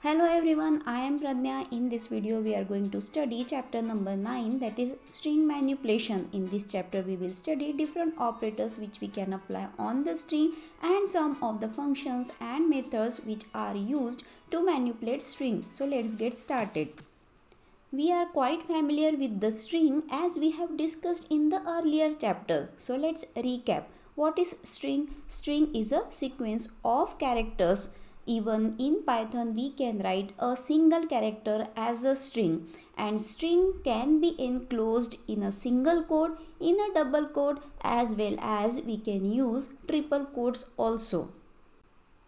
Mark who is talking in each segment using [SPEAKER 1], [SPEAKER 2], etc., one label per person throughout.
[SPEAKER 1] Hello everyone, I am Pradnya. In this video we are going to study chapter number 9, that is string manipulation. In this chapter we will study different operators which we can apply on the string and some of the functions and methods which are used to manipulate string. So let's get started. We are quite familiar with the string as we have discussed in the earlier chapter. So let's recap. What is string? String is a sequence of characters. Even in Python we can write a single character as a string, and string can be enclosed in a single quote, in a double quote, as well as we can use triple quotes also.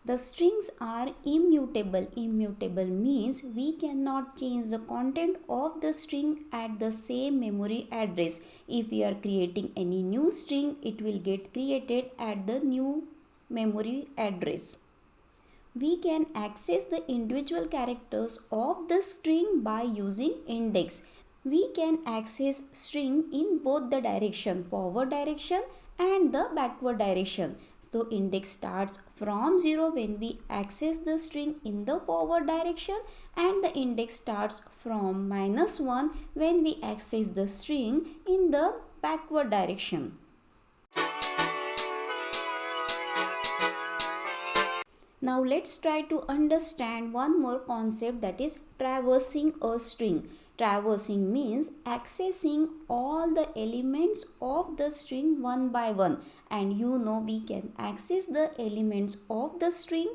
[SPEAKER 1] The strings are immutable. Immutable means we cannot change the content of the string at the same memory address. If we are creating any new string, it will get created at the new memory address. We can access the individual characters of the string by using index. We can access string in both the direction, forward direction and the backward direction. So index starts from 0 when we access the string in the forward direction, and the index starts from -1 when we access the string in the backward direction. Now let's try to understand one more concept, that is traversing a string. Traversing means accessing all the elements of the string one by one, and you know we can access the elements of the string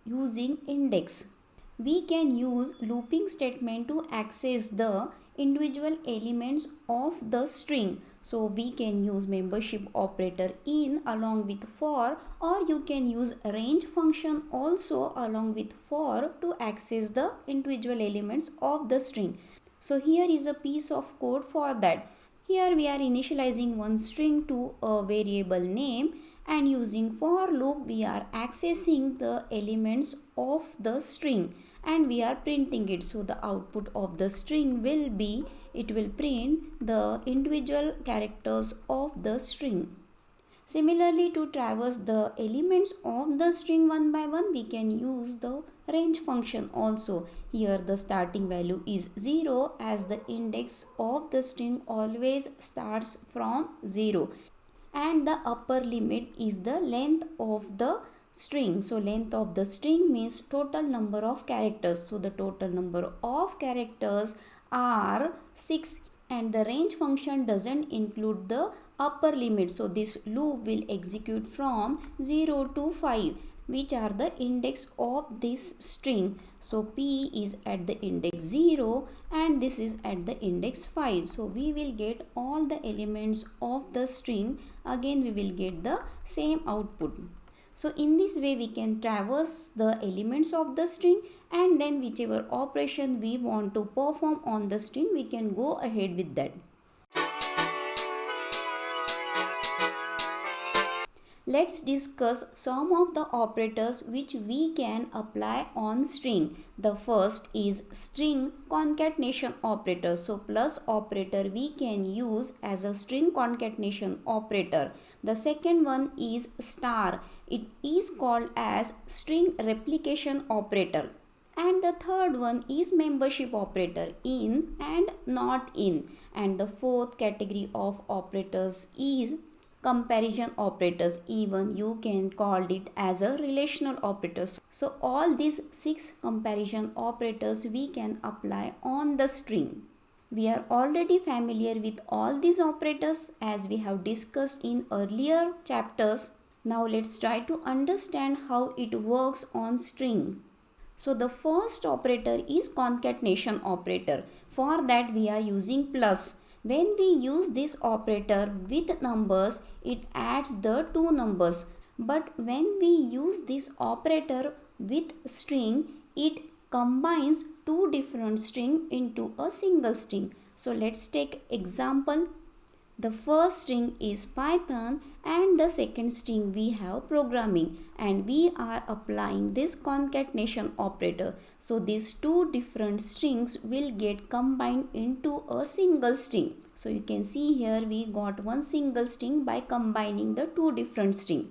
[SPEAKER 1] using index. We can use looping statement to access the individual elements of the string. So we can use membership operator in along with for, or you can use range function also along with for to access the individual elements of the string. So here is a piece of code for that. Here we are initializing one string to a variable name, and using for loop we are accessing the elements of the string and we are printing it. So the output of the string will be, it will print the individual characters of the string. Similarly, to traverse the elements of the string one by one, we can use the range function also. Here the starting value is 0 as the index of the string always starts from 0, and the upper limit is the length of the string. So length of the string means total number of characters. So the total number of characters are 6, and the range function doesn't include the upper limit. So this loop will execute from 0 to 5, which are the index of this string. So P is at the index 0 and this is at the index 5. So we will get all the elements of the string. Again we will get the same output. So in this way we can traverse the elements of the string, and then whichever operation we want to perform on the string, we can go ahead with that. Let's discuss some of the operators which we can apply on string. The first is string concatenation operator. So plus operator we can use as a string concatenation operator. The second one is star. It is called as string replication operator. And the third one is membership operator, in and not in. And the fourth category of operators is comparison operators. Even you can call it as a relational operators. So all these 6 comparison operators we can apply on the string. We are already familiar with all these operators as we have discussed in earlier chapters. Now let's try to understand how it works on string. So the first operator is concatenation operator. For that we are using plus. When we use this operator with numbers, it adds the 2 numbers. But when we use this operator with string, it combines 2 different strings into a single string. So let's take example. The first string is Python and the second string we have programming, and we are applying this concatenation operator. So these 2 different strings will get combined into a single string. So you can see here we got one single string by combining the 2 different strings.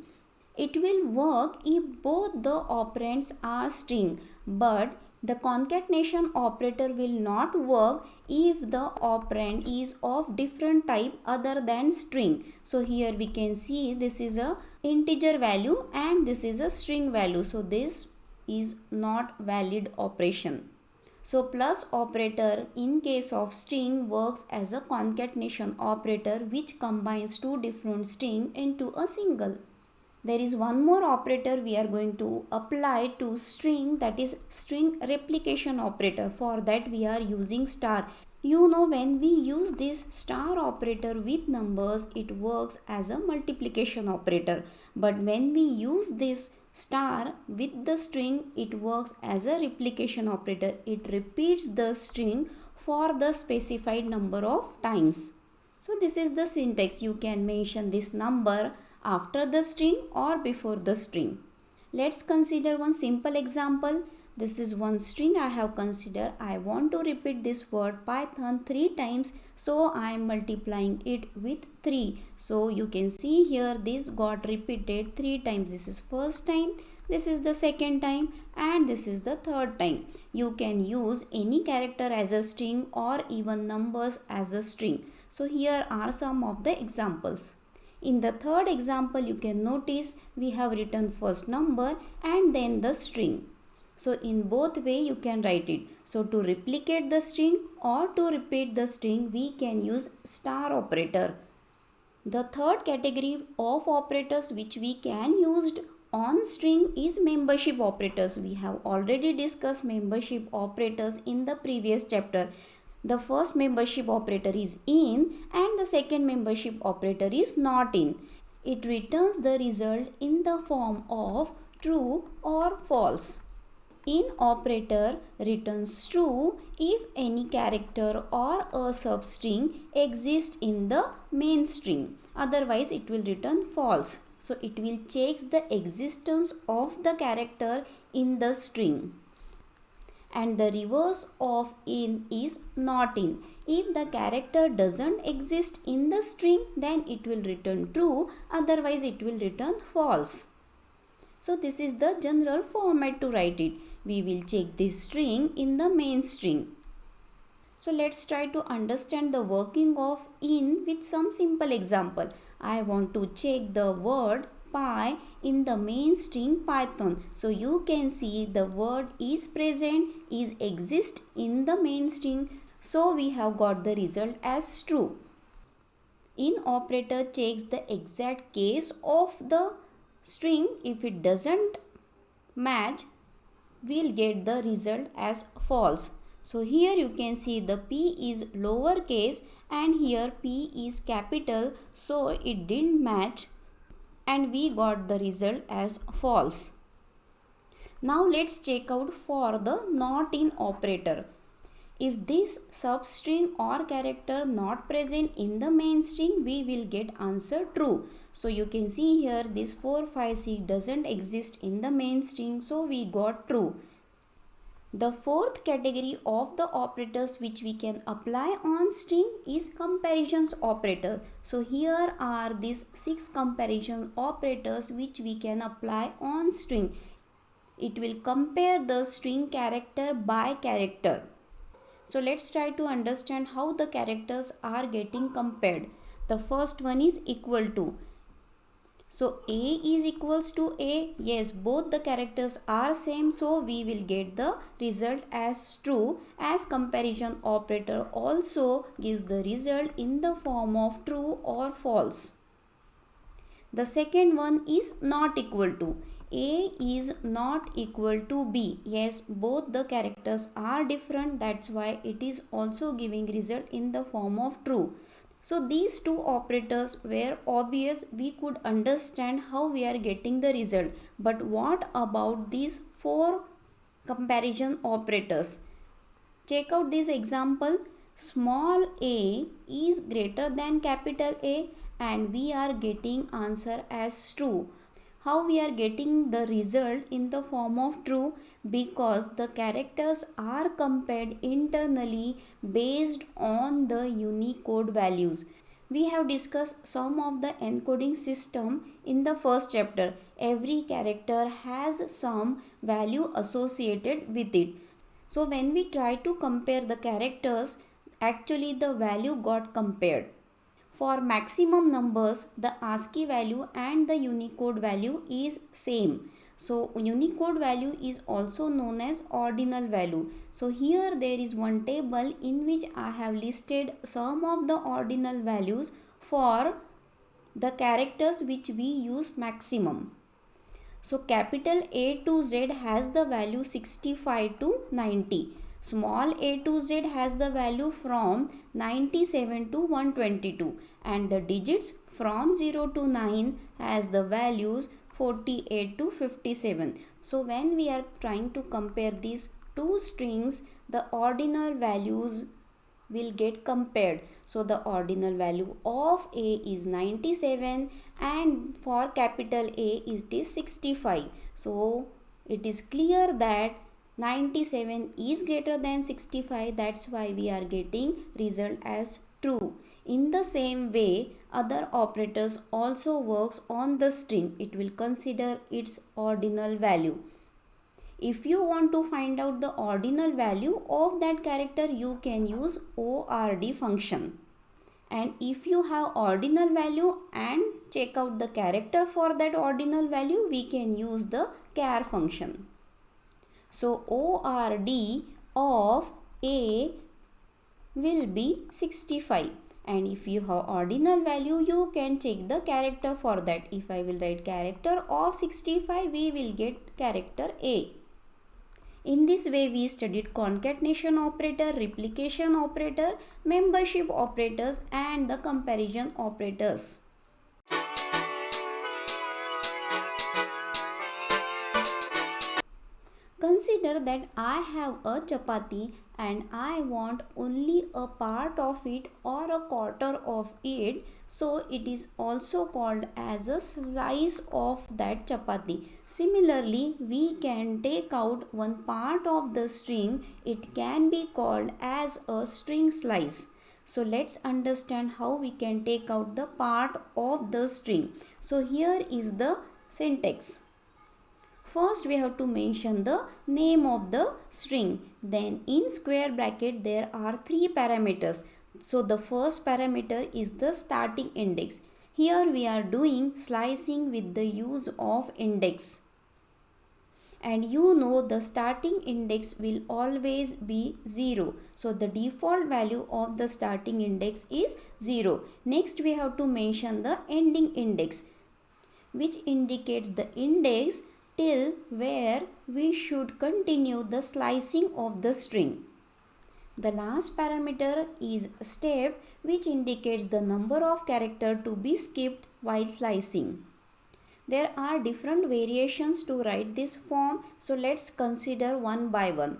[SPEAKER 1] It will work if both the operands are string, but The concatenation operator will not work if the operand is of different type other than string. So here we can see this is a integer value and this is a string value. So this is not valid operation. So plus operator in case of string works as a concatenation operator which combines two different strings into a single. There is one more operator we are going to apply to string, that is string replication operator. For that we are using star. You know, when we use this star operator with numbers, it works as a multiplication operator. But when we use this star with the string, it works as a replication operator. It repeats the string for the specified number of times. So this is the syntax. You can mention this number after the string or before the string. Let's consider one simple example. This is one string I have considered. I want to repeat this word Python 3 times, so I am multiplying it with 3. So you can see here this got repeated 3 times. This is first time, this is the second time, and this is the third time. You can use any character as a string or even numbers as a string. So here are some of the examples. In the third example, you can notice we have written first number and then the string. So in both way you can write it. So to replicate the string or to repeat the string, we can use star operator. The third category of operators which we can use on string is membership operators. We have already discussed membership operators in the previous chapter. The first membership operator is in and the second membership operator is not in. It returns the result in the form of true or false. In operator returns true if any character or a substring exists in the main string. Otherwise it will return false. So it will check the existence of the character in the string. And the reverse of in is not in. If the character doesn't exist in the string, then it will return true, otherwise it will return false. So this is the general format to write it. We will check this string in the main string. So let's try to understand the working of in with some simple example. I want to check the word pie in the main string Python. So you can see the word is present, is exist in the main string. So we have got the result as true. In operator checks the exact case of the string. If it doesn't match, we'll get the result as false. So here you can see the P is lowercase and here P is capital, so it didn't match and we got the result as false. Now let's check out for the not in operator. If this substring or character not present in the main string, we will get answer true. So you can see here this 4, 5, 6 doesn't exist in the main string, so we got true. The fourth category of the operators which we can apply on string is comparisons operator. So here are these 6 comparison operators which we can apply on string. It will compare the string character by character. So let's try to understand how the characters are getting compared. The first one is equal to. So A is equals to A. Yes, both the characters are same, so we will get the result as true, as comparison operator also gives the result in the form of true or false. The second one is not equal to. A is not equal to B. Yes, both the characters are different, that's why it is also giving result in the form of true. So these two operators were obvious, we could understand how we are getting the result. But what about these 4 comparison operators? Check out this example. Small a is greater than capital A and we are getting answer as true. How we are getting the result in the form of true? Because the characters are compared internally based on the Unicode values. We have discussed some of the encoding system in the first chapter. Every character has some value associated with it. So when we try to compare the characters, actually the value got compared. For maximum numbers, the ASCII value and the Unicode value is same. So Unicode value is also known as ordinal value. So here there is one table in which I have listed some of the ordinal values for the characters which we use maximum. So capital A to Z has the value 65 to 90. Small a to z has the value from 97 to 122 and the digits from 0 to 9 has the values 48 to 57. So when we are trying to compare these two strings, the ordinal values will get compared. So the ordinal value of A is 97 and for capital A it is 65. So it is clear that 97 is greater than 65. That's why we are getting result as true. In the same way, other operators also works on the string. It will consider its ordinal value. If you want to find out the ordinal value of that character, you can use ORD function. And if you have ordinal value and check out the character for that ordinal value, we can use the char function. So ORD of A will be 65. And if you have ordinal value, you can check the character for that. If I will write character of 65, we will get character A. In this way, we studied concatenation operator, replication operator, membership operators and the comparison operators. Consider that I have a chapati and I want only a part of it or a quarter of it. So it is also called as a slice of that chapati. Similarly, we can take out one part of the string. It can be called as a string slice. So let's understand how we can take out the part of the string. So here is the syntax. First we have to mention the name of the string. Then in square bracket there are three parameters. So the first parameter is the starting index. Here we are doing slicing with the use of index. And you know the starting index will always be 0. So the default value of the starting index is 0. Next we have to mention the ending index, which indicates the index till where we should continue the slicing of the string. The last parameter is step, which indicates the number of characters to be skipped while slicing. There are different variations to write this form, so let's consider one by one.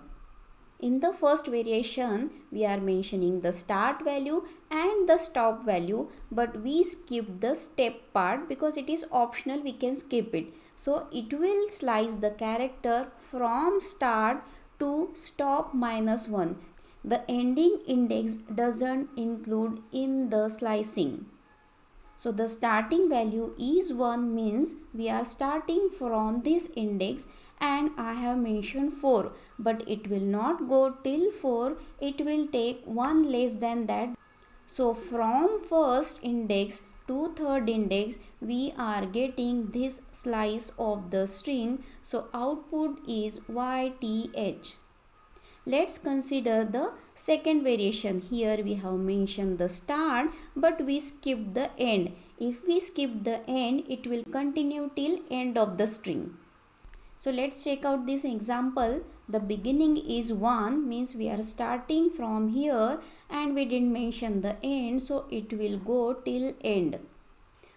[SPEAKER 1] In the first variation, we are mentioning the start value and the stop value, but we skip the step part because it is optional, we can skip it. So it will slice the character from start to stop -1. The ending index doesn't include in the slicing. So the starting value is 1 means we are starting from this index, and I have mentioned 4, but it will not go till 4, it will take 1 less than that. So from first index to third index we are getting this slice of the string. So output is YTH. Let's consider the second variation. Here we have mentioned the start, but we skip the end. If we skip the end, it will continue till end of the string. So let's check out this example. The beginning is 1 means we are starting from here and we didn't mention the end, so it will go till end.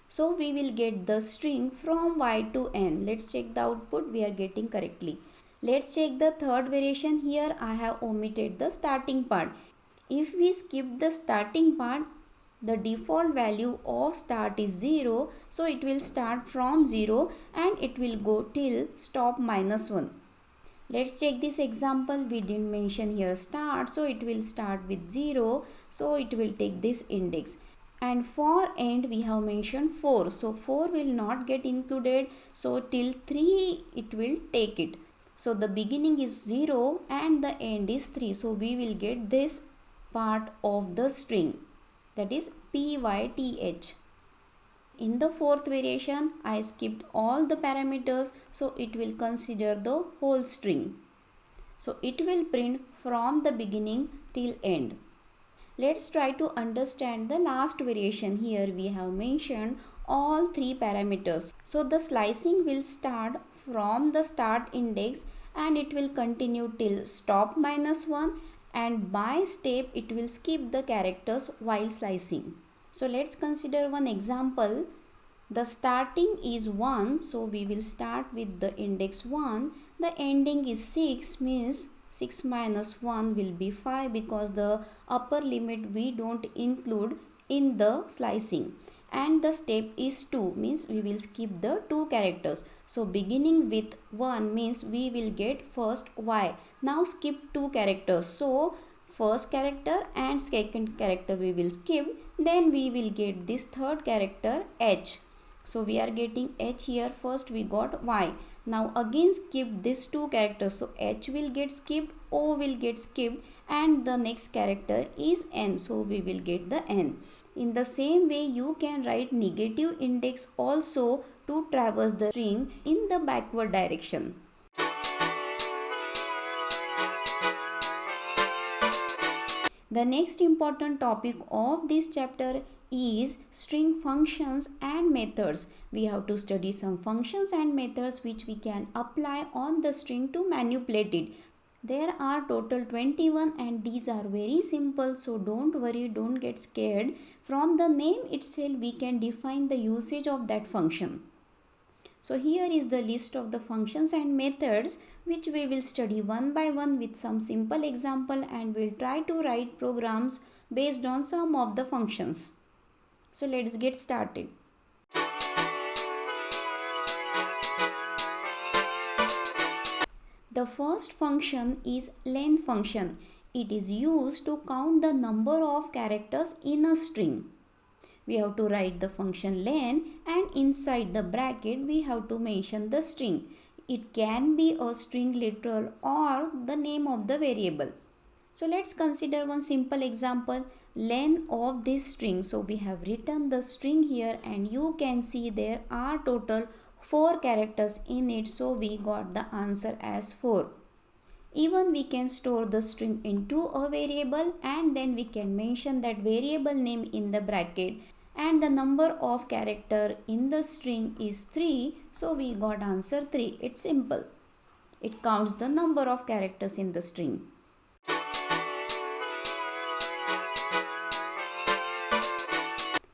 [SPEAKER 1] So we will get the string from Y to N. Let's check the output, we are getting correctly. Let's check the third variation. Here I have omitted the starting part. If we skip the starting part, the default value of start is 0, so it will start from 0 and it will go till stop -1. Let's check this example. We didn't mention here start, so it will start with 0, so it will take this index. And for end we have mentioned 4, so 4 will not get included, so till 3 it will take it. So the beginning is 0 and the end is 3. So we will get this part of the string, that is pyth. In the fourth variation, I skipped all the parameters, so it will consider the whole string. So it will print from the beginning till end. Let's try to understand the last variation. Here we have mentioned all three parameters. So the slicing will start from the start index and it will continue till stop -1, and by step it will skip the characters while slicing. So let's consider one example. The starting is 1, so we will start with the index 1. The ending is 6, means 6 minus 1 will be 5, because the upper limit we don't include in the slicing. And the step is 2, means we will skip the 2 characters. So beginning with 1 means we will get first y. Now skip 2 characters. So first character and second character we will skip. Then we will get this third character h. So we are getting h here. First we got y. Now again skip these 2 characters. So h will get skipped, o will get skipped, and the next character is n. So we will get the n. In the same way, you can write negative index also to traverse the string in the backward direction. The next important topic of this chapter is string functions and methods. We have to study some functions and methods which we can apply on the string to manipulate it. There are total 21 and these are very simple, so don't worry, don't get scared. From the name itself we can define the usage of that function. So here is the list of the functions and methods which we will study one by one with some simple example, and we'll try to write programs based on some of the functions. So let's get started. The first function is len function. It is used to count the number of characters in a string. We have to write the function len, and inside the bracket we have to mention the string. It can be a string literal or the name of the variable. So let's consider one simple example, len of this string. So we have written the string here and you can see there are total 4 characters in it. So we got the answer as 4. Even we can store the string into a variable and then we can mention that variable name in the bracket, and the number of character in the string is 3. So we got answer 3. It's simple. It counts the number of characters in the string.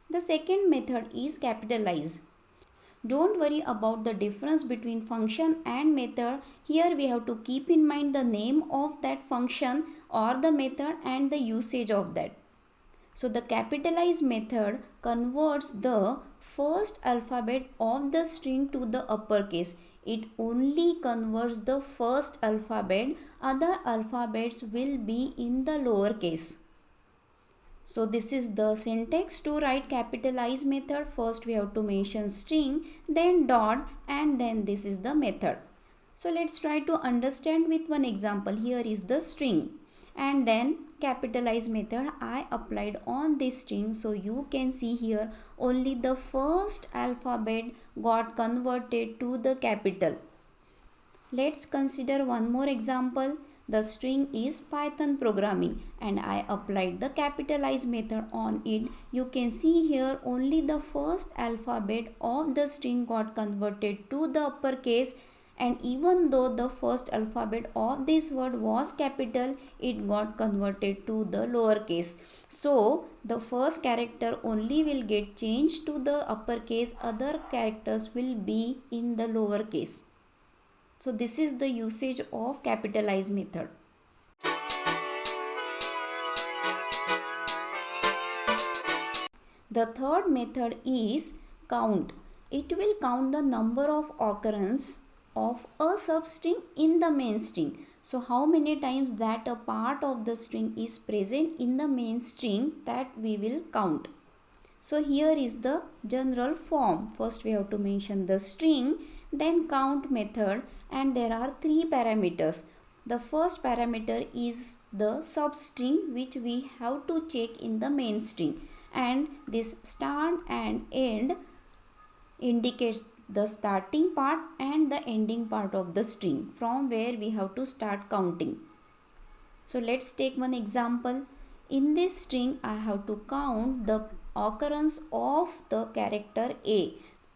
[SPEAKER 1] The second method is capitalize. Don't worry about the difference between function and method. Here we have to keep in mind the name of that function or the method and the usage of that. So the capitalize method converts the first alphabet of the string to the uppercase. It only converts the first alphabet. Other alphabets will be in the lowercase. So this is the syntax to write capitalize method. First we have to mention string, then dot, and then this is the method. So let's try to understand with one example. Here is the string and then capitalize method I applied on this string. So you can see here only the first alphabet got converted to the capital. Let's consider one more example. The string is Python programming and I applied the capitalize method on it. You can see here only the first alphabet of the string got converted to the uppercase, and even though the first alphabet of this word was capital, it got converted to the lowercase. So the first character only will get changed to the uppercase, other characters will be in the lowercase. So this is the usage of capitalize method. The third method is count. It will count the number of occurrence of a substring in the main string. So how many times that a part of the string is present in the main string, that we will count. So here is the general form. First we have to mention the string, then count method, and there are three parameters. The first parameter is the substring which we have to check in the main string, and this start and end indicates the starting part and the ending part of the string from where we have to start counting. So let's take one example. In this string I have to count the occurrence of the character A.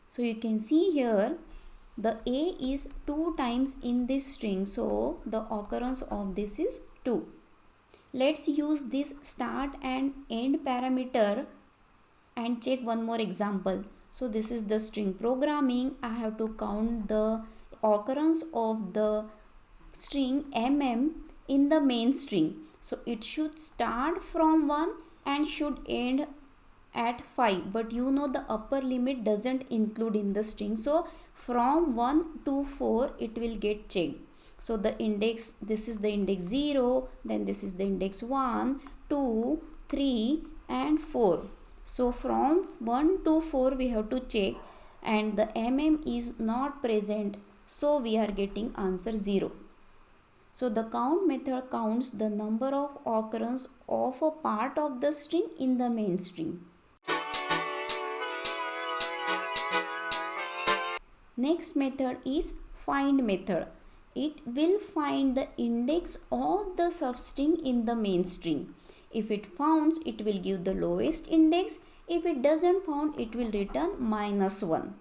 [SPEAKER 1] So you can see here the A is 2 times in this string, so the occurrence of this is 2. Let's use this start and end parameter and check one more example. So this is the string programming. I have to count the occurrence of the string in the main string. So it should start from 1 and should end at 5, but you know the upper limit doesn't include in the string, so from 1 to 4 it will get checked. So the index, this is the index 0, then this is the index 1, 2, 3 and 4. So from 1 to 4 we have to check, and the is not present, so we are getting answer 0. So the count method counts the number of occurrence of a part of the string in the main string. Next method is find method. It will find the index of the substring in the main string. If it founds, it will give the lowest index. If it doesn't found, it will return -1.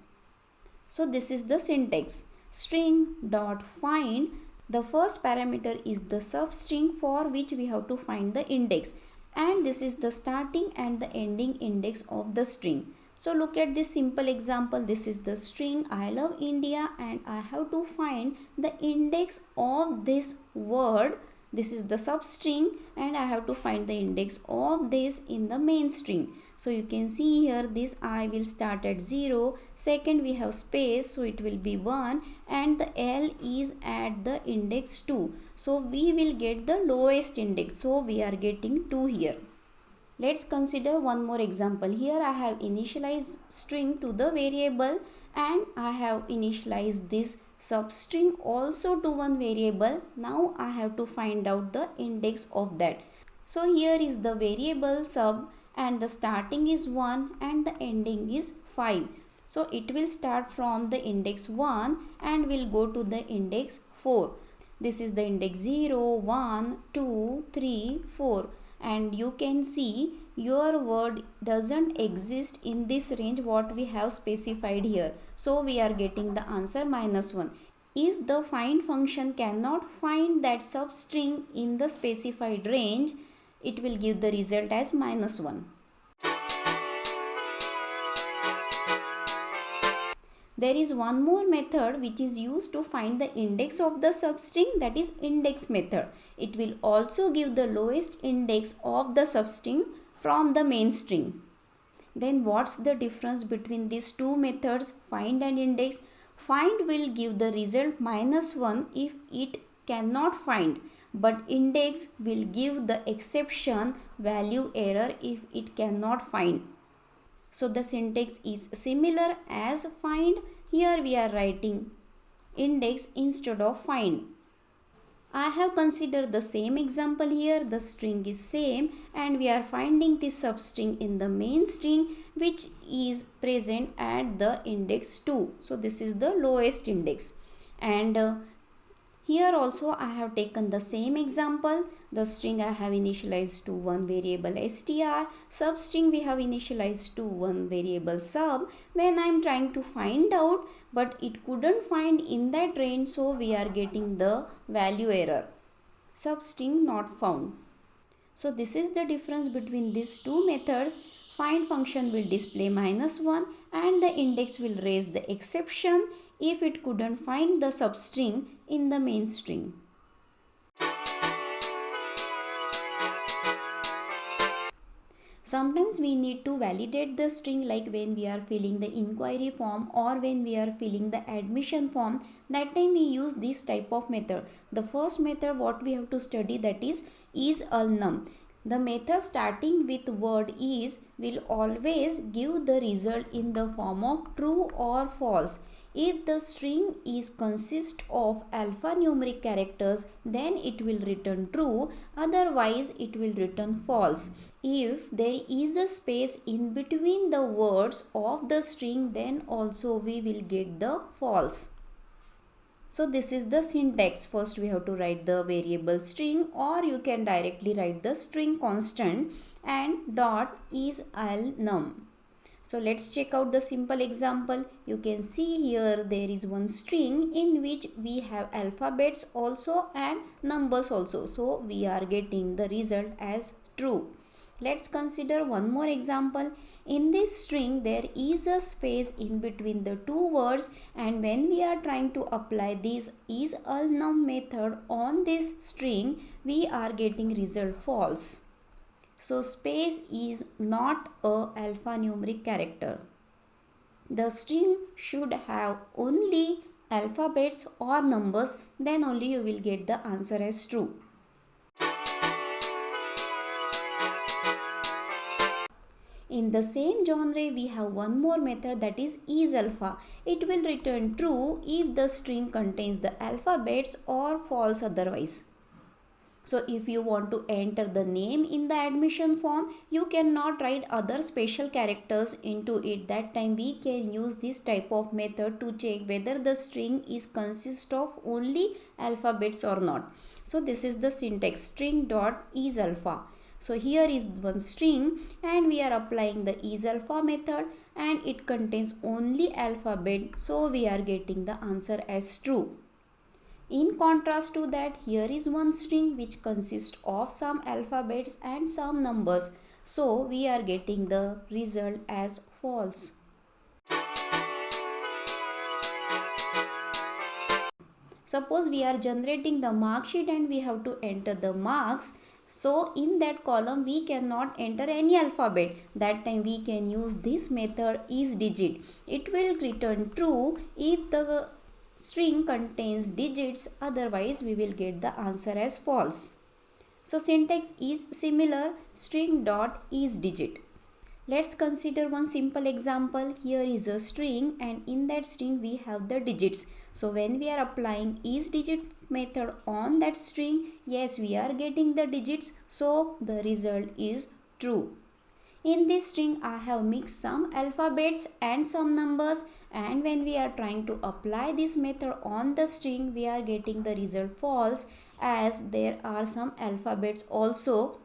[SPEAKER 1] So this is the syntax. String dot find. The first parameter is the substring for which we have to find the index, and this is the starting and the ending index of the string. So look at this simple example. This is the string I love India, and I have to find the index of this word. This is the substring, and I have to find the index of this in the main string. So you can see here this I will start at 0. Second we have space, so it will be 1, and the L is at the index 2. So we will get the lowest index. So we are getting 2 here. Let's consider one more example. Here I have initialized string to the variable, and I have initialized this substring also to one variable. Now I have to find out the index of that. So here is the variable sub, and the starting is 1 and the ending is 5. So it will start from the index 1 and will go to the index 4. This is the index 0, 1, 2, 3, 4. And you can see your word doesn't exist in this range what we have specified here. So we are getting the answer -1. If the find function cannot find that substring in the specified range, it will give the result as -1. There is one more method which is used to find the index of the substring, that is index method. It will also give the lowest index of the substring from the main string. Then what's the difference between these two methods, find and index? Find will give the result -1 if it cannot find, but index will give the exception value error if it cannot find. So the syntax is similar as find. Here we are writing index instead of find. I have considered the same example here. The string is same, and we are finding the substring in the main string which is present at the index 2. So this is the lowest index. And here also I have taken the same example. The string I have initialized to one variable str. Substring we have initialized to one variable sub. When I am trying to find out, but it couldn't find in that range, so we are getting the value error. Substring not found. So this is the difference between these two methods. Find function will display -1 and the index will raise the exception if it couldn't find the substring in the main string. Sometimes we need to validate the string, like when we are filling the inquiry form or when we are filling the admission form. That time we use this type of method. The first method what we have to study, that is alnum. The method starting with word is will always give the result in the form of true or false. If the string is consist of alphanumeric characters, then it will return true, otherwise it will return false. If there is a space in between the words of the string, then also we will get the false. So this is the syntax. First we have to write the variable string, or you can directly write the string constant and dot is num. So let's check out the simple example. You can see here there is one string in which we have alphabets also and numbers also. So we are getting the result as true. Let's consider one more example. In this string there is a space in between the two words, and when we are trying to apply this isAlNum method on this string, we are getting result false. So space is not a alphanumeric character. The string should have only alphabets or numbers, then only you will get the answer as true. In the same genre, we have one more method, that is isAlpha. It will return true if the string contains the alphabets or false otherwise. So if you want to enter the name in the admission form, you cannot write other special characters into it. That time we can use this type of method to check whether the string is consist of only alphabets or not. So this is the syntax, string dot isAlpha. So here is one string and we are applying the isAlpha method, and it contains only alphabet, so we are getting the answer as true. In contrast to that, here is one string which consists of some alphabets and some numbers, so we are getting the result as false. Suppose we are generating the mark sheet and we have to enter the marks. So in that column we cannot enter any alphabet. That time we can use this method isDigit. It will return true if the string contains digits, otherwise we will get the answer as false. So syntax is similar, string dot isDigit. Let's consider one simple example. Here is a string and in that string we have the digits. So when we are applying isDigit method on that string, yes, we are getting the digits, so the result is true. In this string I have mixed some alphabets and some numbers, and when we are trying to apply this method on the string, we are getting the result false as there are some alphabets also.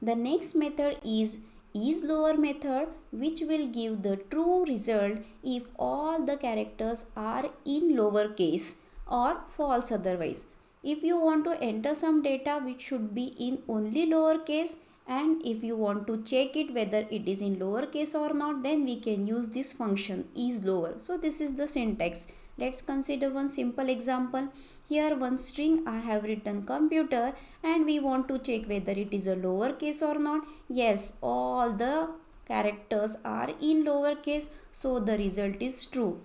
[SPEAKER 1] The next method is isLower method, which will give the true result if all the characters are in lowercase or false otherwise. If you want to enter some data which should be in only lowercase, and if you want to check it whether it is in lowercase or not, then we can use this function isLower. So this is the syntax. Let's consider one simple example. Here one string I have written computer, and we want to check whether it is a lowercase or not. Yes, all the characters are in lowercase, so the result is true.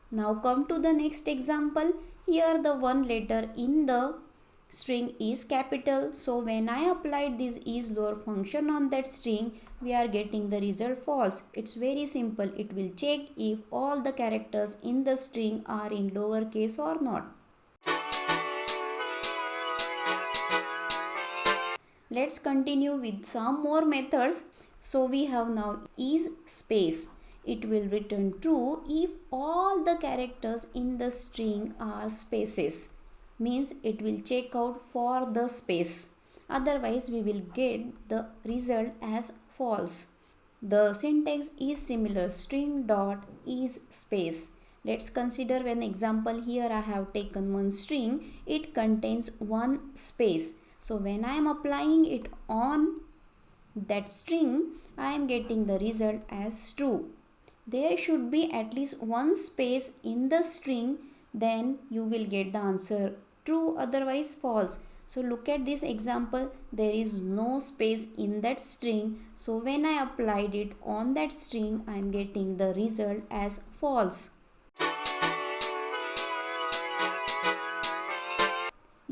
[SPEAKER 1] Now come to the next example. Here the one letter in the string is capital, so when I applied this isLower function on that string, we are getting the result false. It's very simple. It will check if all the characters in the string are in lowercase or not. Let's continue with some more methods. So we have now isSpace. It will return true if all the characters in the string are spaces. Means it will check out for the space. Otherwise we will get the result as false. The syntax is similar, string dot isSpace. Let's consider an example. Here I have taken one string. It contains one space. So when I am applying it on that string, I am getting the result as true. There should be at least one space in the string, then you will get the answer true, otherwise false. So look at this example. There is no space in that string. So when I applied it on that string, I am getting the result as false.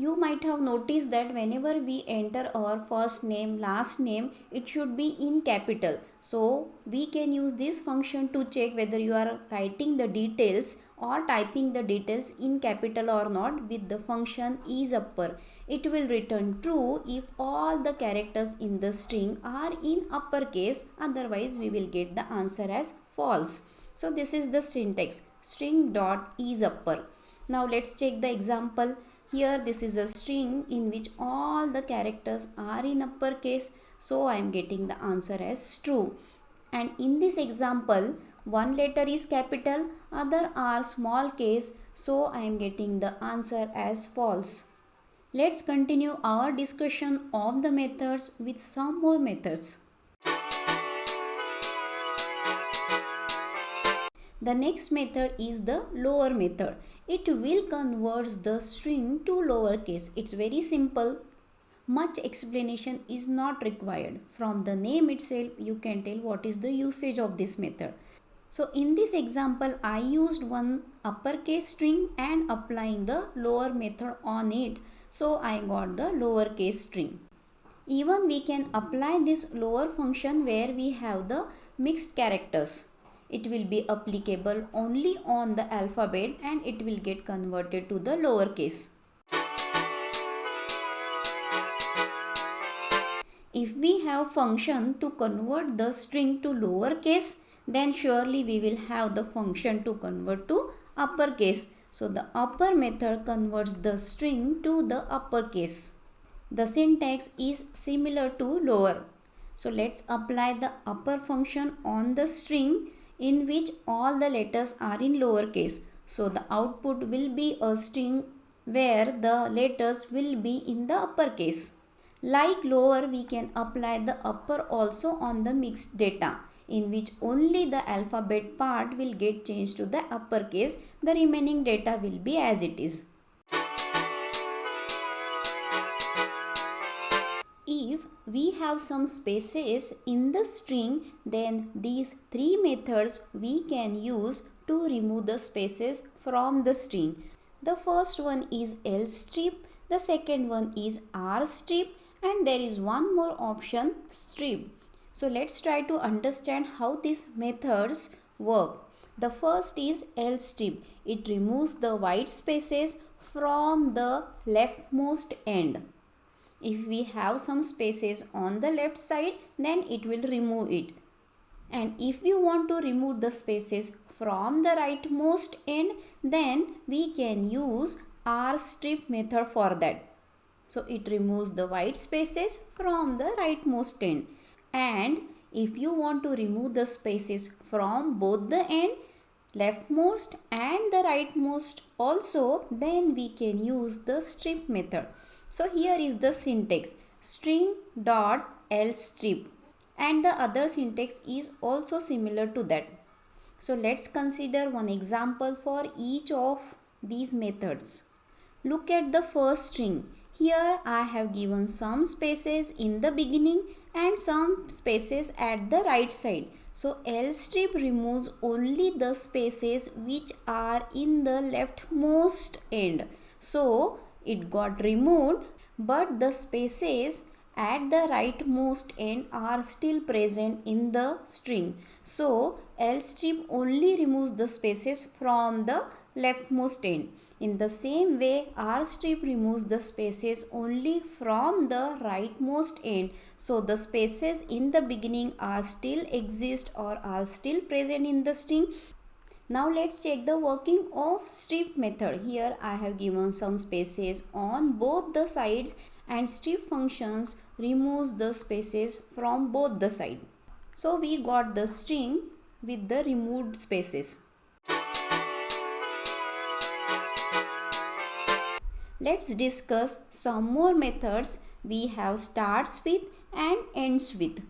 [SPEAKER 1] You might have noticed that whenever we enter our first name, last name, it should be in capital. So we can use this function to check whether you are writing the details or typing the details in capital or not with the function isUpper. It will return true if all the characters in the string are in uppercase, otherwise we will get the answer as false. So this is the syntax, string dot isUpper. Now let's check the example. Here this is a string in which all the characters are in uppercase. So I am getting the answer as true. And in this example, one letter is capital, other are small case. So I am getting the answer as false. Let's continue our discussion of the methods with some more methods. The next method is the lower method. It will convert the string to lowercase. It's very simple. Much explanation is not required. From the name itself, you can tell what is the usage of this method. So in this example, I used one uppercase string and applying the lower method on it. So I got the lowercase string. Even we can apply this lower function where we have the mixed characters. It will be applicable only on the alphabet and it will get converted to the lowercase. If we have function to convert the string to lowercase, then surely we will have the function to convert to uppercase. So the upper method converts the string to the uppercase. The syntax is similar to lower. So let's apply the upper function on the string in which all the letters are in lowercase. So the output will be a string where the letters will be in the uppercase. Like lower, we can apply the upper also on the mixed data, in which only the alphabet part will get changed to the uppercase. The remaining data will be as it is. If we have some spaces in the string, then these three methods we can use to remove the spaces from the string. The first one is lstrip, the second one is rstrip, and there is one more option, strip. So let's try to understand how these methods work. The first is lstrip. It removes the white spaces from the leftmost end. If we have some spaces on the left side, then it will remove it. And if you want to remove the spaces from the rightmost end, then we can use rstrip method for that. So it removes the white spaces from the rightmost end. And if you want to remove the spaces from both the end, leftmost and the rightmost also, then we can use the strip method. So here is the syntax, string dot lstrip, and the other syntax is also similar to that. So let's consider one example for each of these methods. Look at the first string. Here I have given some spaces in the beginning and some spaces at the right side. So lstrip removes only the spaces which are in the leftmost end. So it got removed, but the spaces at the rightmost end are still present in the string. So lstrip only removes the spaces from the leftmost end. In the same way, rstrip removes the spaces only from the rightmost end. So the spaces in the beginning are still exist or are still present in the string. Now let's check the working of strip method. Here I have given some spaces on both the sides, and strip functions removes the spaces from both the sides. So we got the string with the removed spaces. Let's discuss some more methods. We have starts with and ends with.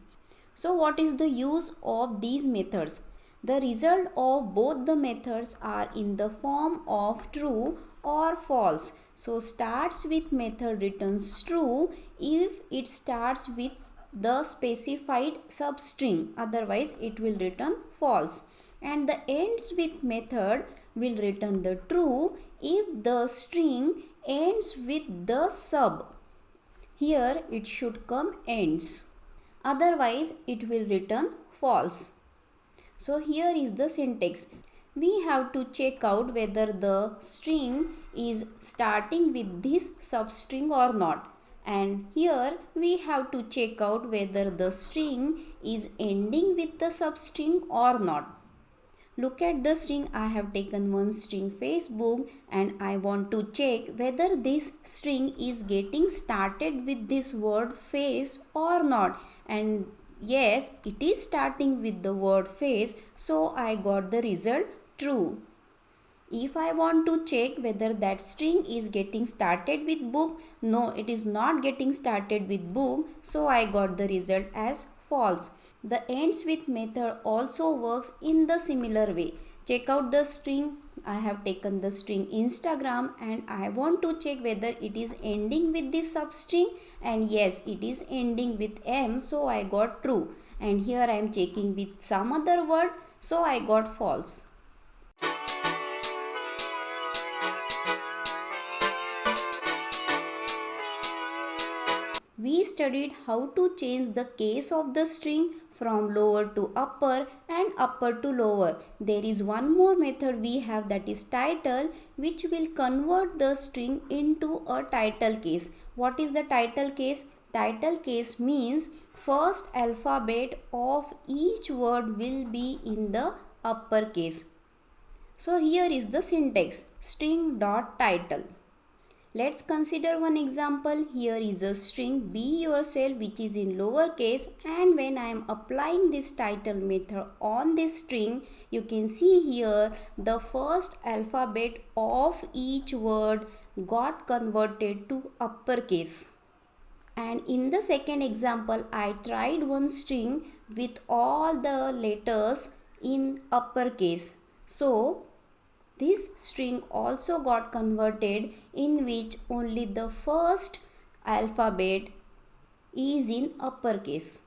[SPEAKER 1] So what is the use of these methods? The result of both the methods are in the form of true or false. So starts with method returns true if it starts with the specified substring, otherwise it will return false. And the ends with method will return the true if the string ends with the sub. Here it should come ends. Otherwise it will return false. So here is the syntax. We have to check out whether the string is starting with this substring or not. And here we have to check out whether the string is ending with the substring or not. Look at the string. I have taken one string Facebook and I want to check whether this string is getting started with this word face or not. And yes, it is starting with the word face, so I got the result true. If I want to check whether that string is getting started with book, no, it is not getting started with book, so I got the result as false. The ends with method also works in the similar way. Check out the string. I have taken the string Instagram and I want to check whether it is ending with this substring, and yes, it is ending with M, so I got true. And here I am checking with some other word, so I got false. We studied how to change the case of the string from lower to upper and upper to lower. There is one more method we have, that is title, which will convert the string into a title case. What is the title case? Title case means first alphabet of each word will be in the uppercase. So here is the syntax, string.title. Let's consider one example. Here is a string be yourself which is in lowercase, and when I am applying this title method on this string, you can see here the first alphabet of each word got converted to uppercase. And in the second example, I tried one string with all the letters in uppercase. So this string also got converted, in which only the first alphabet is in uppercase.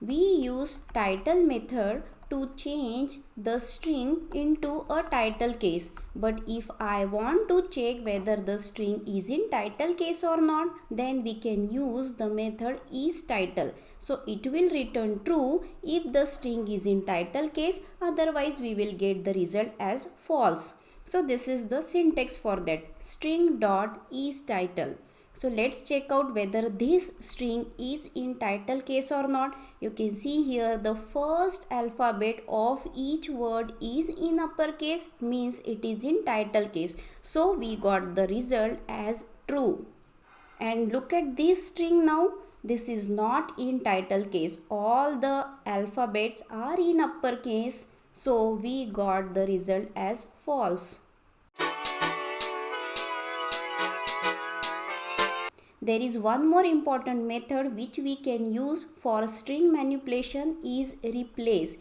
[SPEAKER 1] We use title method to change the string into a title case. But if I want to check whether the string is in title case or not, then we can use the method isTitle. So it will return true if the string is in title case, otherwise we will get the result as false. So this is the syntax for that, string.isTitle. So let's check out whether this string is in title case or not. You can see here the first alphabet of each word is in uppercase, means it is in title case. So we got the result as true. And look at this string now. This is not in title case. All the alphabets are in uppercase. So we got the result as false. There is one more important method which we can use for string manipulation is replace.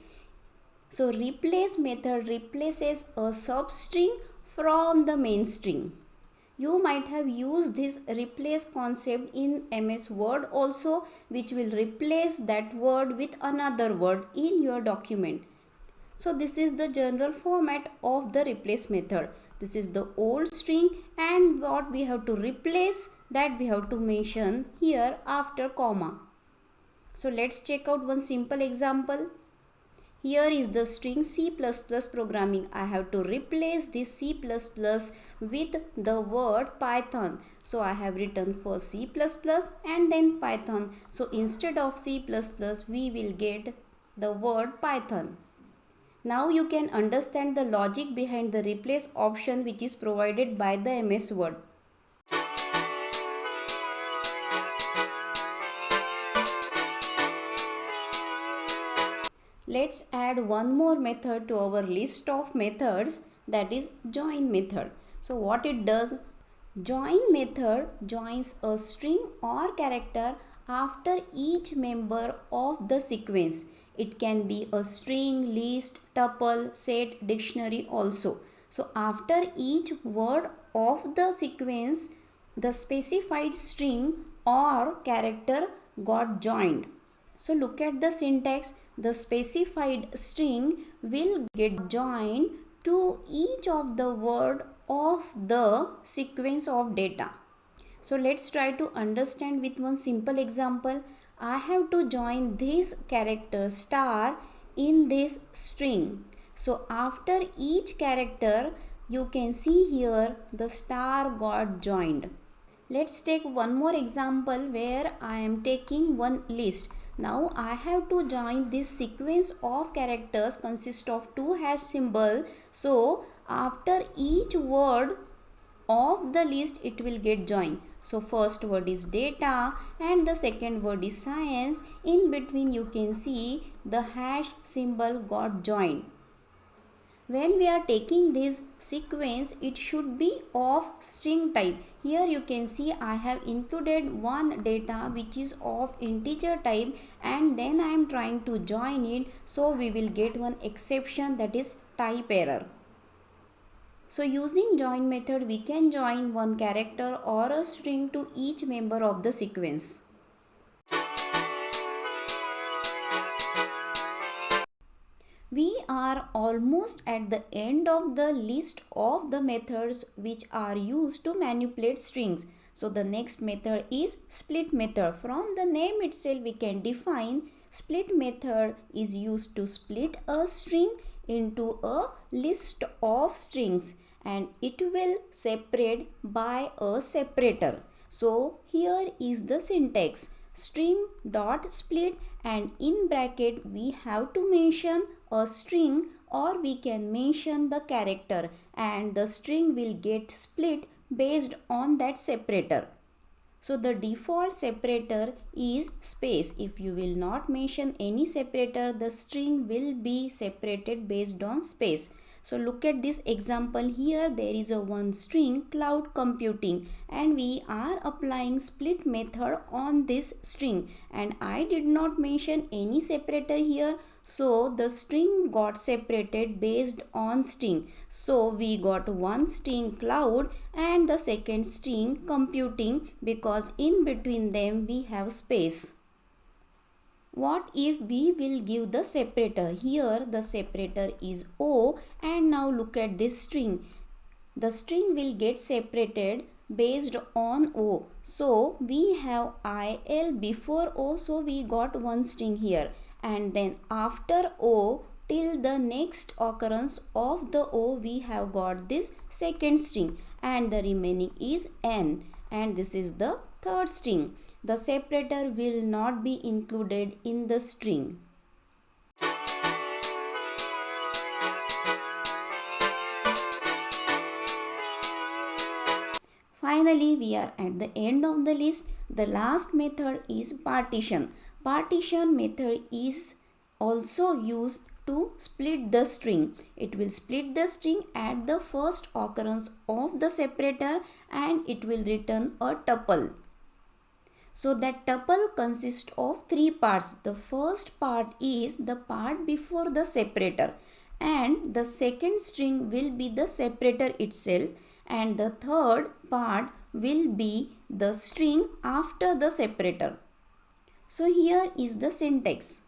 [SPEAKER 1] So replace method replaces a substring from the main string. You might have used this replace concept in MS Word also, which will replace that word with another word in your document. So this is the general format of the replace method. This is the old string, and what we have to replace, that we have to mention here after comma. So let's check out one simple example. Here is the string C++ programming. I have to replace this C++ with the word Python. So I have written first C++ and then Python. So instead of C++, we will get the word Python. Now you can understand the logic behind the replace option which is provided by the MS Word. Let's add one more method to our list of methods, that is join method. So what it does, join method joins a string or character after each member of the sequence. It can be a string, list, tuple, set, dictionary also. So after each word of the sequence, the specified string or character got joined. So look at the syntax. The specified string will get joined to each of the word of the sequence of data. So let's try to understand with one simple example. I have to join this character star in this string. So after each character, you can see here the star got joined. Let's take one more example where I am taking one list. Now I have to join this sequence of characters consist of two hash symbol. So after each word of the list it will get joined. So first word is data and the second word is science. In between you can see the hash symbol got joined. When we are taking this sequence, it should be of string type. Here you can see I have included one data which is of integer type, and then I am trying to join it, so we will get one exception, that is type error. So using join method we can join one character or a string to each member of the sequence. We are almost at the end of the list of the methods which are used to manipulate strings. So the next method is split method. From the name itself we can define split method is used to split a string into a list of strings, and it will separate by a separator. So here is the syntax: string dot split, and in bracket we have to mention a string, or we can mention the character, and the string will get split based on that separator. So the default separator is space. If you will not mention any separator, the string will be separated based on space. So look at this example here. There is a one string cloud computing, and we are applying split method on this string, and I did not mention any separator here. So the string got separated based on string. So we got one string cloud and the second string computing, because in between them we have space. What if we will give the separator? Here the separator is O, and now look at this string. The string will get separated based on O. So we have IL before O, so we got one string here. And then after O till the next occurrence of the O we have got this second string, and the remaining is N, and this is the third string. The separator will not be included in the string. Finally, we are at the end of the list. The last method is partition. Partition method is also used to split the string. It will split the string at the first occurrence of the separator, and it will return a tuple. So that tuple consists of three parts. The first part is the part before the separator, and the second string will be the separator itself, and the third part will be the string after the separator. So here is the syntax: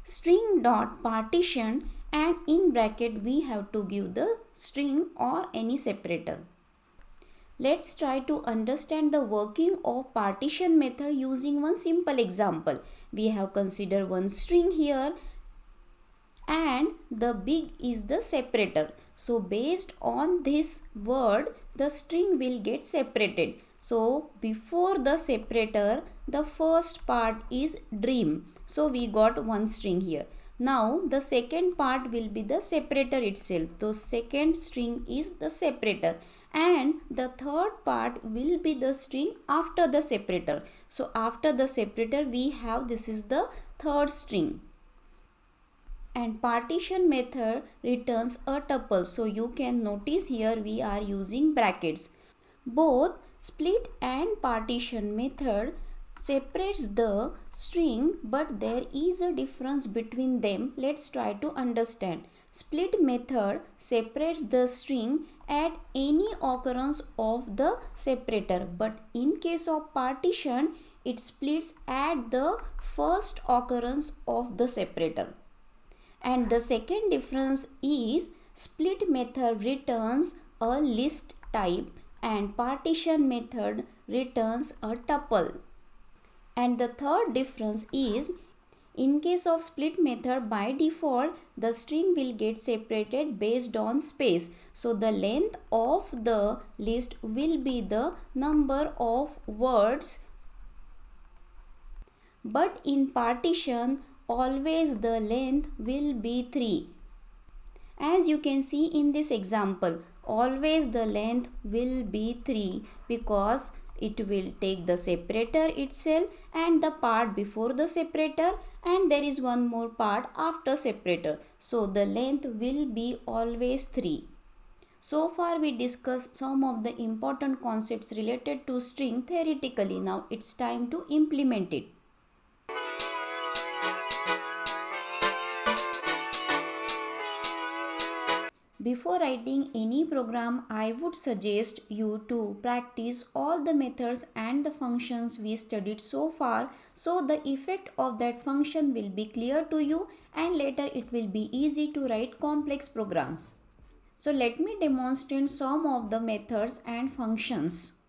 [SPEAKER 1] string dot partition, and in bracket we have to give the string or any separator. Let's try to understand the working of partition method using one simple example. We have considered one string here, and the big is the separator. So based on this word, the string will get separated. So before the separator, the first part is dream. So we got one string here. Now the second part will be the separator itself. The second string is the separator, and the third part will be the string after the separator. So after the separator we have, this is the third string. And partition method returns a tuple. So you can notice here we are using brackets. Both split and partition method separates the string, but there is a difference between them. Let's try to understand. Split method separates the string at any occurrence of the separator, but in case of partition it splits at the first occurrence of the separator. And the second difference is Split method returns a list type and partition method returns a tuple. And the third difference is, in case of split method, by default the string will get separated based on space. So the length of the list will be the number of words, but in partition always the length will be 3. As you can see in this example, always the length will be 3 because it will take the separator itself and the part before the separator, and there is one more part after separator. So the length will be always 3. So far we discussed some of the important concepts related to string theoretically. Now it's time to implement it. Before writing any program, I would suggest you to practice all the methods and the functions we studied so far, so the effect of that function will be clear to you and later it will be easy to write complex programs. So let me demonstrate some of the methods and functions.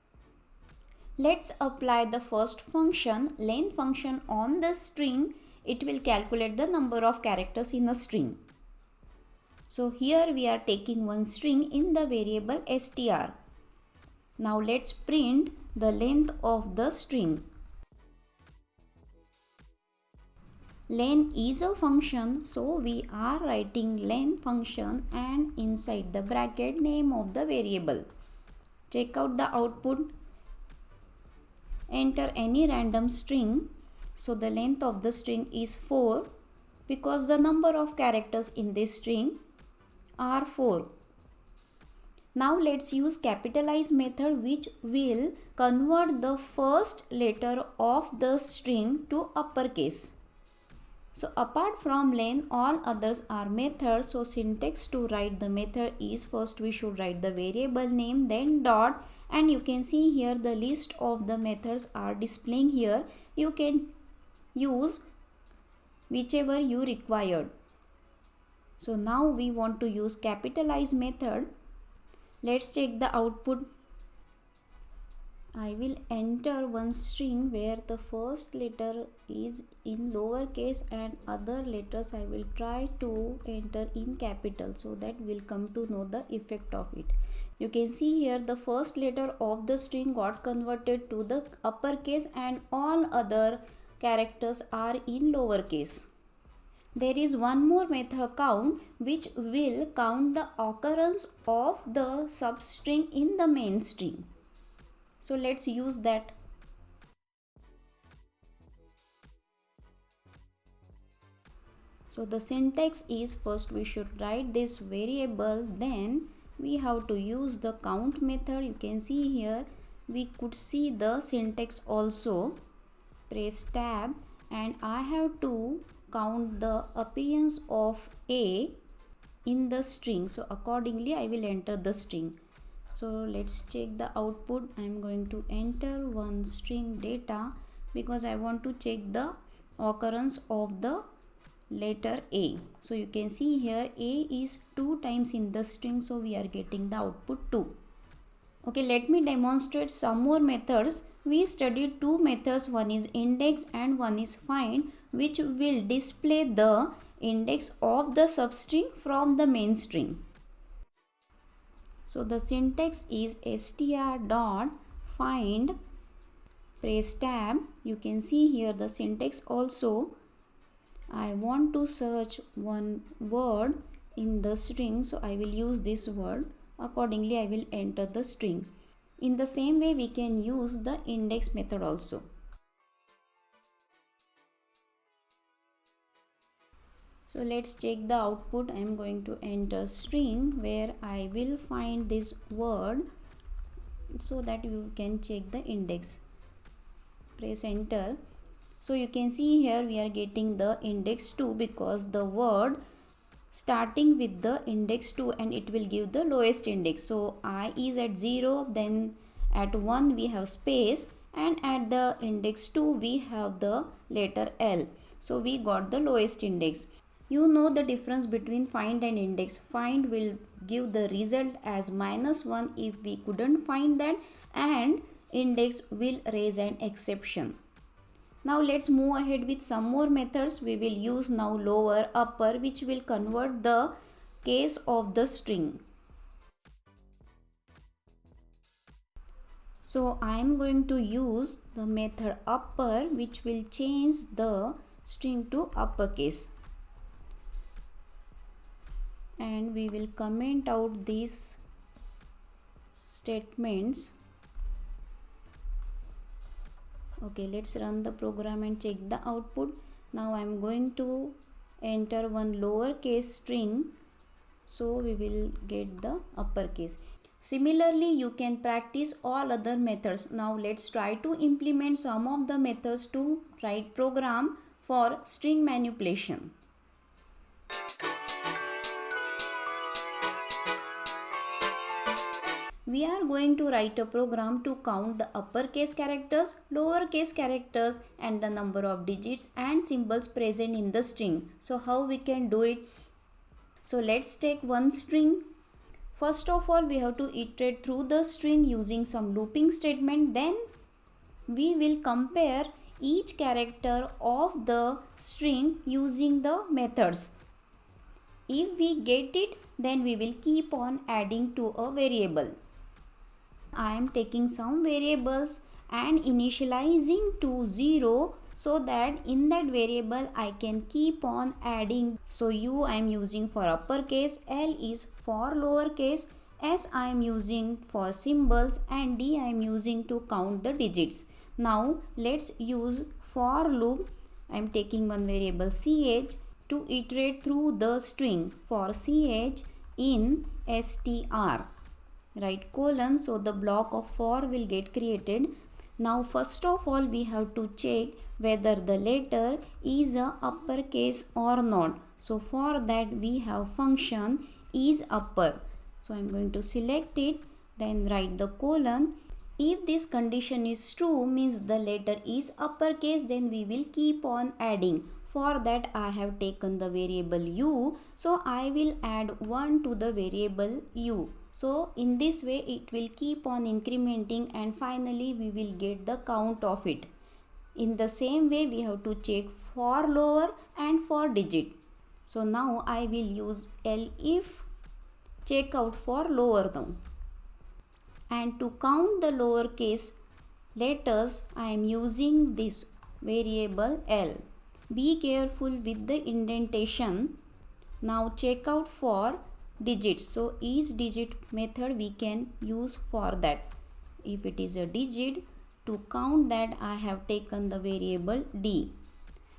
[SPEAKER 1] Let's apply the first function, length function, on the string. It will calculate the number of characters in a string. So here we are taking one string in the variable str. Now let's print the length of the string. Len is a function, so we are writing len function and inside the bracket name of the variable. Check out the output. Enter any random string. So the length of the string is 4 because the number of characters in this string are 4. Now let's use capitalize method, which will convert the first letter of the string to uppercase. So apart from len, all others are methods. So syntax to write the method is, first we should write the variable name, then dot, and you can see here the list of the methods are displaying here. You can use whichever you required. So now we want to use capitalize method. Let's check the output. I will enter one string where the first letter is in lowercase and other letters I will try to enter in capital, so that we'll come to know the effect of it. You can see here the first letter of the string got converted to the uppercase and all other characters are in lowercase. There is one more method, count, which will count the occurrence of the substring in the main string. So let's use that. So the syntax is, first we should write this variable, then we have to use the count method. You can see here we could see the syntax also. Press tab and I have to count the appearance of A in the string. So accordingly I will enter the string. So let's check the output. I am going to enter one string data because I want to check the occurrence of the letter A. So you can see here A is 2 times in the string, so we are getting the output 2. Okay, let me demonstrate some more methods. We studied 2 methods, one is index and one is find, which will display the index of the substring from the main string. So the syntax is str.find, press tab. You can see here the syntax also. I want to search one word in the string, so I will use this word. Accordingly I will enter the string. In the same way we can use the index method also. So let's check the output. I am going to enter string where I will find this word so that you can check the index. Press enter. So you can see here we are getting the index 2 because the word starting with the index 2 and it will give the lowest index. So I is at 0, then at 1 we have space, and at the index 2 we have the letter L. So we got the lowest index. You know the difference between find and index. Find will give the result as -1 if we couldn't find that, and index will raise an exception. Now let's move ahead with some more methods. We will use now lower, upper, which will convert the case of the string. So I am going to use the method upper, which will change the string to uppercase. And we will comment out these statements. Okay, let's run the program and check the output. Now I am going to enter one lowercase string, so we will get the uppercase. Similarly, you can practice all other methods. Now let's try to implement some of the methods to write program for string manipulation. We are going to write a program to count the uppercase characters, lowercase characters, and the number of digits and symbols present in the string. So how we can do it? So let's take one string. First of all, we have to iterate through the string using some looping statement. Then we will compare each character of the string using the methods. If we get it, then we will keep on adding to a variable. I am taking some variables and initializing to 0, so that in that variable I can keep on adding. So U I am using for uppercase, L is for lowercase, S I am using for symbols, and D I am using to count the digits. Now let's use for loop. I am taking one variable ch to iterate through the string. For ch in str, right, colon, so the block of for will get created. Now first of all, we have to check whether the letter is a uppercase or not. So for that we have function is upper. So I am going to select it, then write the colon. If this condition is true, means the letter is uppercase, then we will keep on adding. For that I have taken the variable u, so I will add 1 to the variable u. So in this way it will keep on incrementing, and finally we will get the count of it. In the same way we have to check for lower and for digit. So now I will use elif checkout for lower now. And to count the lowercase letters, I am using this variable L. Be careful with the indentation. Now check out for digits. So each digit method we can use for that. If it is a digit, to count that I have taken the variable D.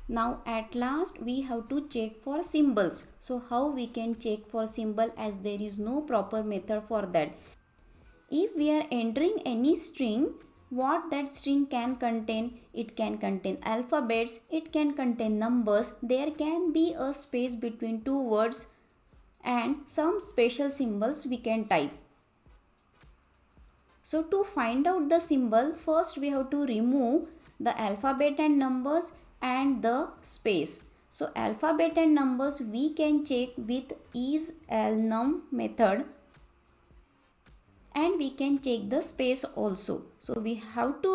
[SPEAKER 1] Now at last we have to check for symbols. So how we can check for symbol, as there is no proper method for that. If we are entering any string, what that string can contain? It can contain alphabets, it can contain numbers, there can be a space between two words, and some special symbols we can type. So to find out the symbol, first we have to remove the alphabet and numbers and the space. So alphabet and numbers we can check with isLnum method, and we can check the space also. So we have to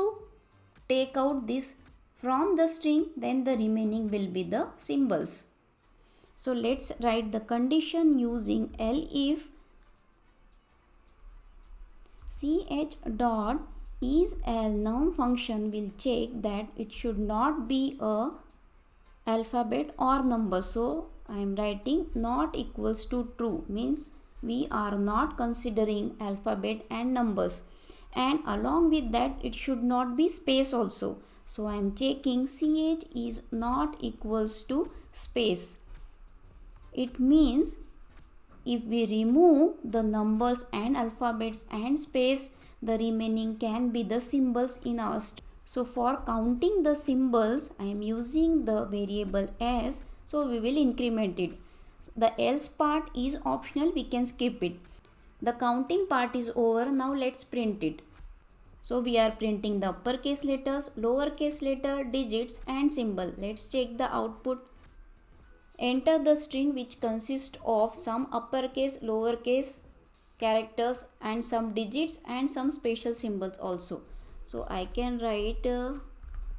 [SPEAKER 1] take out this from the string, then the remaining will be the symbols. So let's write the condition using elif ch dot isLnum function will check that it should not be a alphabet or number. So I am writing not equals to true, means we are not considering alphabet and numbers, and along with that it should not be space also. So I am checking ch is not equals to space. It means if we remove the numbers and alphabets and space, the remaining can be the symbols in our string. So for counting the symbols, I am using the variable s, so we will increment it. The else part is optional, we can skip it. The counting part is over. Now let's print it. So we are printing the uppercase letters, lowercase letter, digits and symbol. Let's check the output. Enter the string which consists of some uppercase, lowercase characters and some digits and some special symbols also. So I can write a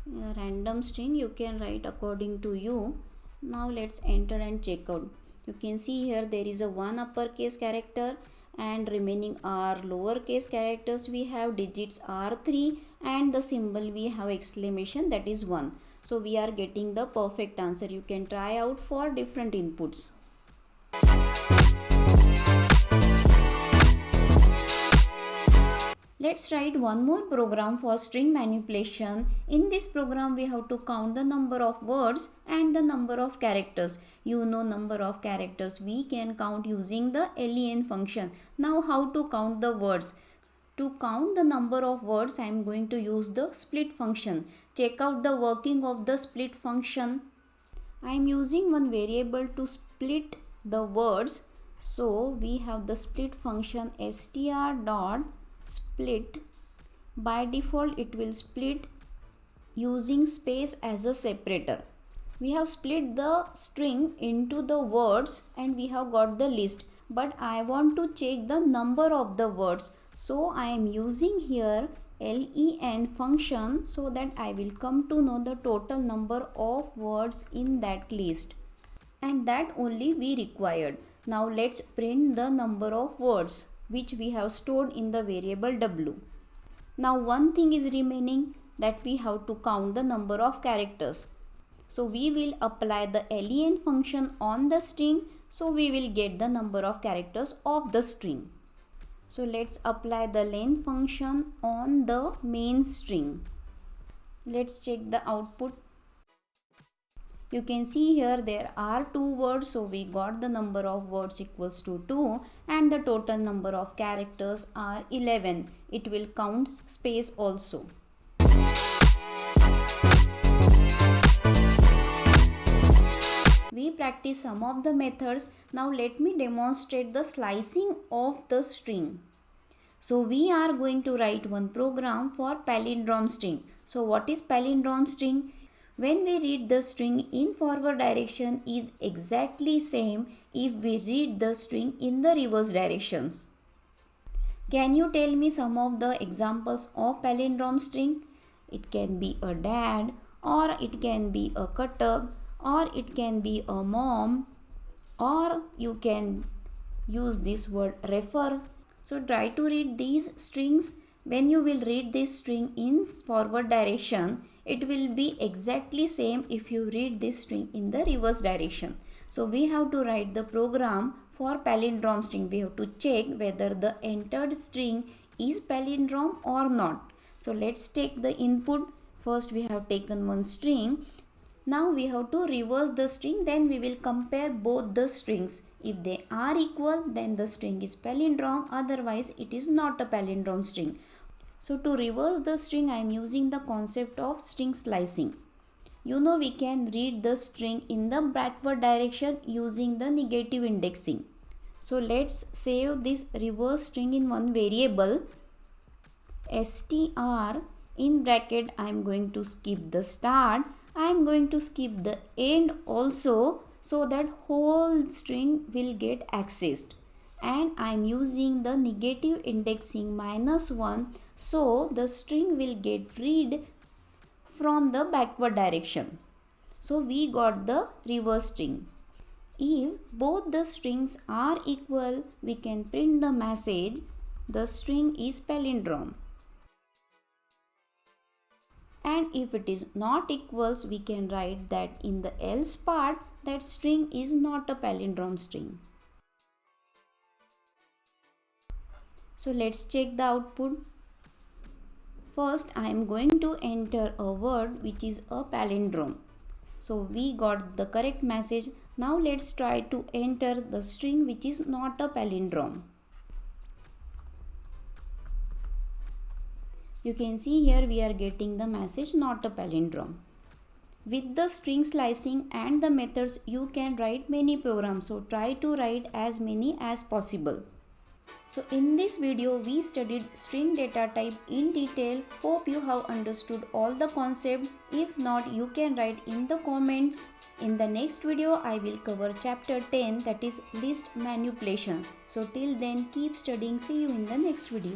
[SPEAKER 1] random string, you can write according to you. Now let's enter and check out. You can see here there is a one uppercase character and remaining are lowercase characters. We have digits are 3 and the symbol we have exclamation, that is 1. So we are getting the perfect answer. You can try out for different inputs. Let's write one more program for string manipulation. In this program we have to count the number of words and the number of characters. You know number of characters we can count using the len function. Now how to count the words? To count the number of words I am going to use the split function. Check out the working of the split function. I am using one variable to split the words. So we have the split function str dot split. By default it will split using space as a separator. We have split the string into the words and we have got the list, but I want to check the number of the words, so I am using here len function so that I will come to know the total number of words in that list, and that only we required. Now let's print the number of words which we have stored in the variable w. Now one thing is remaining, that we have to count the number of characters. So we will apply the len function on the string, so we will get the number of characters of the string. So let's apply the len function on the main string. Let's check the output. You can see here there are 2 words, so we got the number of words equals to 2 and the total number of characters are 11. It will count space also. We practice some of the methods. Now let me demonstrate the slicing of the string. So we are going to write one program for palindrome string. So what is palindrome string? When we read the string in forward direction is exactly same if we read the string in the reverse directions. Can you tell me some of the examples of palindrome string? It can be a dad, or it can be a cutter, or it can be a mom, or you can use this word refer. So try to read these strings. When you will read this string in forward direction, it will be exactly same if you read this string in the reverse direction. So we have to write the program for palindrome string. We have to check whether the entered string is palindrome or not. So let's take the input. First we have taken one string. Now we have to reverse the string, then we will compare both the strings. If they are equal, then the string is palindrome, otherwise it is not a palindrome string. So to reverse the string, I am using the concept of string slicing. You know we can read the string in the backward direction using the negative indexing. So let's save this reverse string in one variable str. In bracket I am going to skip the start. I am going to skip the end also, so that whole string will get accessed, and I am using the negative indexing -1, so the string will get read from the backward direction. So we got the reverse string. If both the strings are equal, we can print the message the string is palindrome. And if it is not equals, we can write that in the else part that string is not a palindrome string. So let's check the output. First I am going to enter a word which is a palindrome. So we got the correct message. Now let's try to enter the string which is not a palindrome. You can see here we are getting the message not a palindrome. With the string slicing and the methods, you can write many programs. So try to write as many as possible. So in this video, we studied string data type in detail. Hope you have understood all the concept. If not, you can write in the comments. In the next video, I will cover chapter 10, that is list manipulation. So till then, keep studying. See you in the next video.